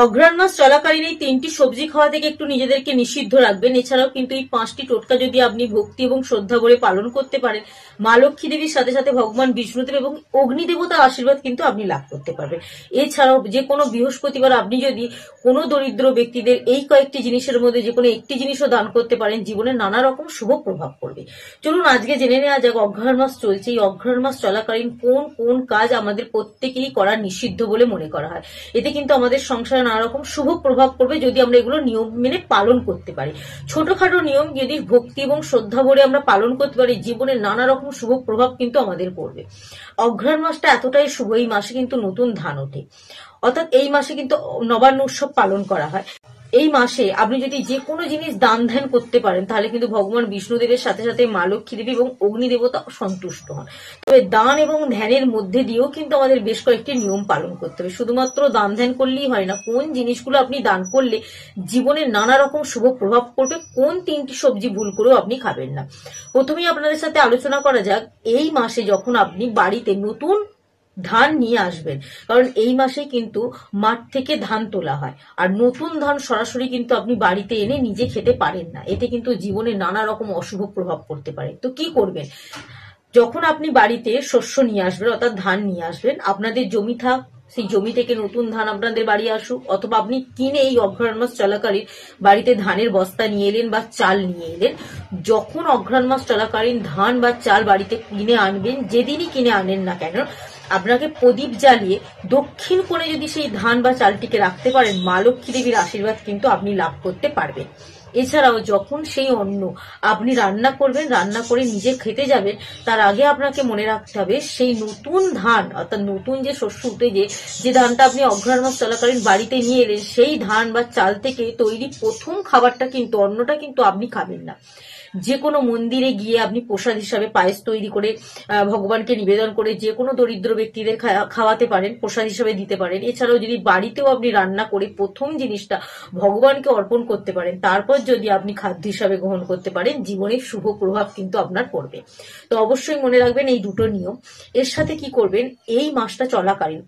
অঘ্রাণ মাস চলাকালীন এই 3টি সবজি খাওয়া থেকে একটু নিজেদেরকে নিষিদ্ধ রাখবেন। এছাড়াও কিন্তু এই 5টি টোটকা যদি আপনি ভক্তি এবং শ্রদ্ধা করে পালন করতে পারেন, মা লক্ষ্মী দেবীর সাথে সাথে ভগবান বিষ্ণুদেব এবং অগ্নি দেবতার আশীর্বাদ কিন্তু আপনি লাভ করতে পারবেন। এছাড়াও যে কোনো বৃহস্পতিবার আপনি যদি কোনো দরিদ্র ব্যক্তিদের এই কয়েকটি জিনিসের মধ্যে যে কোনো একটি জিনিসও দান করতে পারেন, জীবনে নানা রকম শুভ প্রভাব পড়বে। চলুন আজকে জেনে নেওয়া যাক অঘ্রাণ মাস চলছে, এই অঘ্রাণ মাস চলাকালীন কোন কোন কাজ আমাদের প্রত্যেকেরই করা নিষিদ্ধ বলে মনে করা হয়। এতে কিন্তু আমাদের সংসারে নানা রকম শুভ প্রভাব পড়বে যদি আমরা এগুলো নিয়ম মেনে পালন করতে পারি। ছোটখাটো নিয়ম যদি ভক্তি এবং শ্রদ্ধা ভরে আমরা পালন করতে পারি, জীবনে নানা রকম শুভ প্রভাব কিন্তু আমাদের পড়বে। অঘ্রাণ মাসটা এতটাই শুভ, এই মাসে কিন্তু নতুন ধান ওঠে, অর্থাৎ এই মাসে কিন্তু নবান্ন উৎসব পালন করা হয়। এই মাসে আপনি যদি যে কোনো জিনিস দান ধ্যান করতে পারেন, তাহলে কিন্তু ভগবান বিষ্ণুদেবের সাথে সাথে মা লক্ষ্মী দেবী এবং অগ্নি দেবতা সন্তুষ্ট হন। তবে দান এবং ধ্যানের মধ্যে দিয়েও কিন্তু আমাদের বেশ কয়েকটি নিয়ম পালন করতে হবে। শুধুমাত্র দান ধ্যান করলেই হয় না, কোন জিনিসগুলো আপনি দান করলে জীবনে নানা রকম শুভ প্রভাব পড়বে, কোন 3টি সবজি ভুল করেও আপনি খাবেন না। প্রথমেই আপনাদের সাথে আলোচনা করা যাক, এই মাসে যখন আপনি বাড়িতে নতুন ধান নিয়ে আসবেন, কারণ এই মাসে কিন্তু মাঠ থেকে ধান তোলা হয়, আর নতুন ধান সরাসরি কিন্তু আপনি বাড়িতে এনে নিজে খেতে পারেন না, এতে কিন্তু জীবনে নানা রকম অশুভ প্রভাব পড়তে পারে। তো কি করবেন, যখন আপনি বাড়িতে শস্য নিয়ে আসবেন অর্থাৎ ধান নিয়ে আসবেন, আপনাদের জমি থাক, সেই জমি থেকে নতুন ধান আপনাদের বাড়ি আসুক, অথবা আপনি কিনে এই অঘ্রাণ মাস চলাকালীন বাড়িতে ধানের বস্তা নিয়ে এলেন বা চাল নিয়ে এলেন, যখন অঘ্রাণ মাস চলাকালীন ধান বা চাল বাড়িতে কিনে আনবেন, যেদিনই কিনে আনেন না কেন, আপনাকে প্রদীপ জ্বালিয়ে দক্ষিণ কোণে যদি সেই ধান বা চালটিকে রাখতে পারেন, মা লক্ষ্মী দেবীর আশীর্বাদ কিন্তু আপনি লাভ করতে পারবেন। এছাড়াও যখন সেই অন্ন আপনি রান্না করবেন, রান্না করে নিজে খেতে যাবেন, তার আগে আপনাকে মনে রাখতে হবে সেই নতুন ধান অর্থাৎ নতুন যে শস্য উঠে যে ধানটা আপনি অঘ্রাণ মাস চলাকালীন বাড়িতে নিয়ে এলেন, সেই ধান বা চাল থেকে তৈরি প্রথম খাবারটা কিন্তু, অন্নটা কিন্তু আপনি খাবেন না। যে কোনো মন্দিরে গিয়ে আপনি প্রসাদ হিসাবে পায়েস তৈরি করে ভগবানকে নিবেদন করে যে কোনো দরিদ্র ব্যক্তিদের খাওয়াতে পারেন, প্রসাদ হিসাবে দিতে পারেন। এছাড়াও যদি বাড়িতেও আপনি রান্না করে প্রথম জিনিসটা ভগবানকে অর্পণ করতে পারেন, তারপর যদি আপনি খাদ্য হিসাবে গ্রহণ করতে পারেন, জীবনে শুভ প্রভাব কিন্তু আপনার পড়বে। তো অবশ্যই মনে রাখবেন এই দুটো নিয়ম। এর সাথে কি করবেন, এই মাসটা চলাকালীন,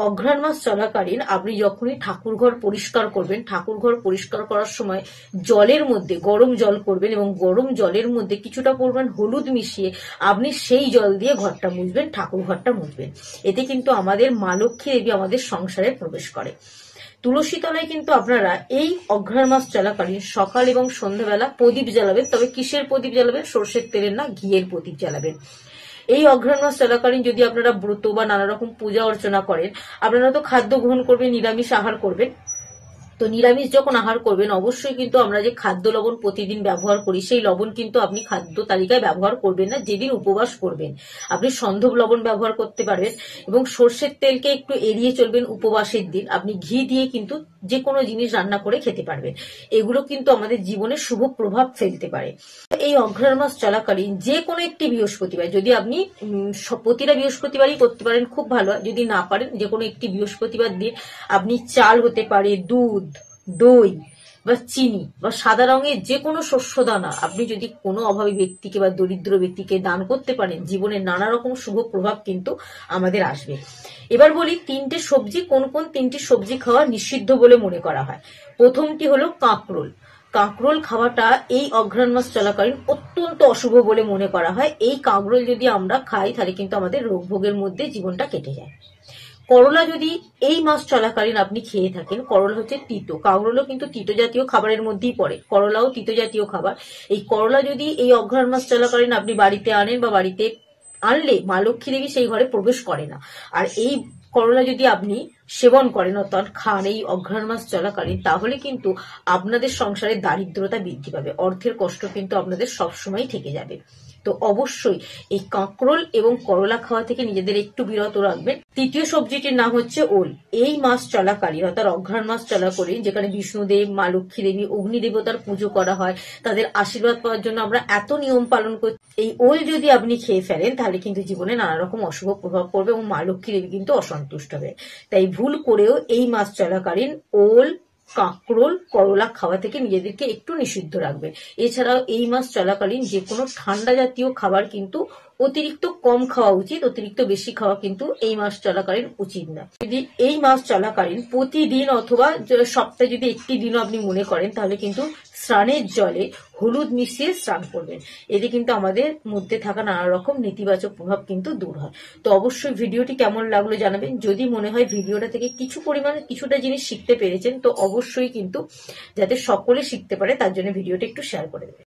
অঘ্রাণ মাস চলাকালীন আপনি যখনই ঠাকুর ঘর পরিষ্কার করবেন, ঠাকুর ঘর পরিষ্কার করার সময় জলের মধ্যে গরম জল করবেন এবং গরম জলের মধ্যে কিছুটা পরিমাণ হলুদ মিশিয়ে আপনি সেই জল দিয়ে ঘরটা মুছবেন, ঠাকুর ঘরটা মুছবেন। এতে কিন্তু আমাদের মা লক্ষ্মী দেবী আমাদের সংসারে প্রবেশ করে। তুলসী তলায় কিন্তু আপনারা এই অঘ্রাণ মাস চলাকালীন সকাল এবং সন্ধ্যাবেলা প্রদীপ জ্বালাবেন। তবে কিসের প্রদীপ জ্বালাবেন, সর্ষের তেলের না, ঘিয়ের প্রদীপ জ্বালাবেন। এই অঘ্রাণ মাস চলাকালীন যদি আপনারা ব্রত বা নানা রকম পূজা অর্চনা করেন, আপনারা তো খাদ্য গ্রহণ করবেন, নিরামিষ আহার করবেন। তো নিরামিষ যখন আহার করবেন, অবশ্যই কিন্তু আমরা যে খাদ্য লবণ প্রতিদিন ব্যবহার করি, সেই লবণ কিন্তু আপনি খাদ্য তালিকায় ব্যবহার করবেন না। যেদিন উপবাস করবেন আপনি সন্ধব লবণ ব্যবহার করতে পারবেন, এবং সর্ষের তেলকে একটু এড়িয়ে চলবেন উপবাসের দিন। আপনি ঘি দিয়ে কিন্তু যে কোনো জিনিস রান্না করে খেতে পারবেন। এগুলো কিন্তু আমাদের জীবনে শুভ প্রভাব ফেলতে পারে। এই অঘ্রাণ মাস চলাকালীন যে কোনো একটি বৃহস্পতিবার, যদি আপনি প্রতিটা বৃহস্পতিবারই করতে পারেন খুব ভালো, যদি না পারেন যে কোনো একটি বৃহস্পতিবার দিন আপনি চাল হতে পারে, দুধ, দই বা চিনি বা সাদা রঙের যে কোনো শস্য দানা আপনি যদি কোনো অভাবী ব্যক্তিকে বা দরিদ্র ব্যক্তিকে দান করতে পারেন, জীবনে নানা রকম শুভ প্রভাব কিন্তু আমাদের আসবে। এবার বলি 3টে সবজি, কোন কোন 3টি সবজি খাওয়া নিষিদ্ধ বলে মনে করা হয়। প্রথমটি হলো কাঁকরোল। কাঁকরোল খাওয়াটা এই অঘ্রাণ মাস চলাকালীন অত্যন্ত অশুভ বলে মনে করা হয়। এই কাঁকরোল যদি আমরা খাই, তাহলে কিন্তু আমাদের রোগ ভোগের মধ্যে জীবনটা কেটে যায়। করলা যদি এই মাস চলাকালীন আপনি খেয়ে থাকেন, করলা হচ্ছে তিতো, কাঁকরোলও কিন্তু তিতো জাতীয় খাবারের মধ্যেই পড়ে, করলাও তিতো জাতীয় খাবার। এই করলা যদি এই অঘ্রাণ মাস চলাকালীন আপনি বাড়িতে আনেন বা বাড়িতে আনলে মা লক্ষ্মী দেবী সেই ঘরে প্রবেশ করে না। আর এই করলা যদি আপনি সেবন করেন অর্থাৎ খান এই অঘ্রাণ মাস চলাকালীন, তাহলে কিন্তু আপনাদের সংসারে দারিদ্রতা বৃদ্ধি পাবে, অর্থের কষ্ট কিন্তু আপনাদের সবসময় থেকে যাবে। তো অবশ্যই এই কাঁকরোল এবং করলা খাওয়া থেকে নিজেদের একটু বিরত রাখবেন। তৃতীয় সবজিটির নাম হচ্ছে ওল। এই মাস চলাকালীন অর্থাৎ অঘ্রাণ মাস চলাকালীন, যেখানে বিষ্ণুদেব, মা লক্ষ্মী দেবী, অগ্নি দেবতার পুজো করা হয়, তাদের আশীর্বাদ পাওয়ার জন্য আমরা এত নিয়ম পালন করি, এই ওল যদি আপনি খেয়ে ফেলেন তাহলে কিন্তু জীবনে নানা রকম অশুভ প্রভাব পড়বে এবং মা লক্ষ্মী দেবী কিন্তু অসন্তুষ্ট হবে। তাই ভুল করেও এই মাস চলাকালীন ওল, কাঁকরোল, করলা খাওয়া থেকে নিজেদেরকে একটু নিষিদ্ধ রাখবেন। এছাড়াও এই মাস চলাকালীন যে কোনো ঠান্ডা জাতীয় খাবার কিন্তু অতিরিক্ত কম খাওয়া উচিত, অতিরিক্ত বেশি খাওয়া কিন্তু এই মাস চলাকালীন উচিত না। যদি এই মাস চলাকালীন প্রতিদিন অথবা সপ্তাহে যদি একটি দিনও আপনি মনে করেন, তাহলে কিন্তু স্নানের জলে হলুদ মিশিয়ে স্নান করবেন। এতে কিন্তু আমাদের মধ্যে থাকা নানা রকম নেতিবাচক প্রভাব কিন্তু দূর হয়। তো অবশ্যই ভিডিওটি কেমন লাগলো জানাবেন। যদি মনে হয় ভিডিওটা থেকে কিছু পরিমাণে কিছুটা জিনিস শিখতে পেরেছেন, তো অবশ্যই কিন্তু যাতে সকলে শিখতে পারে তার জন্য ভিডিওটা একটু শেয়ার করে দেবেন।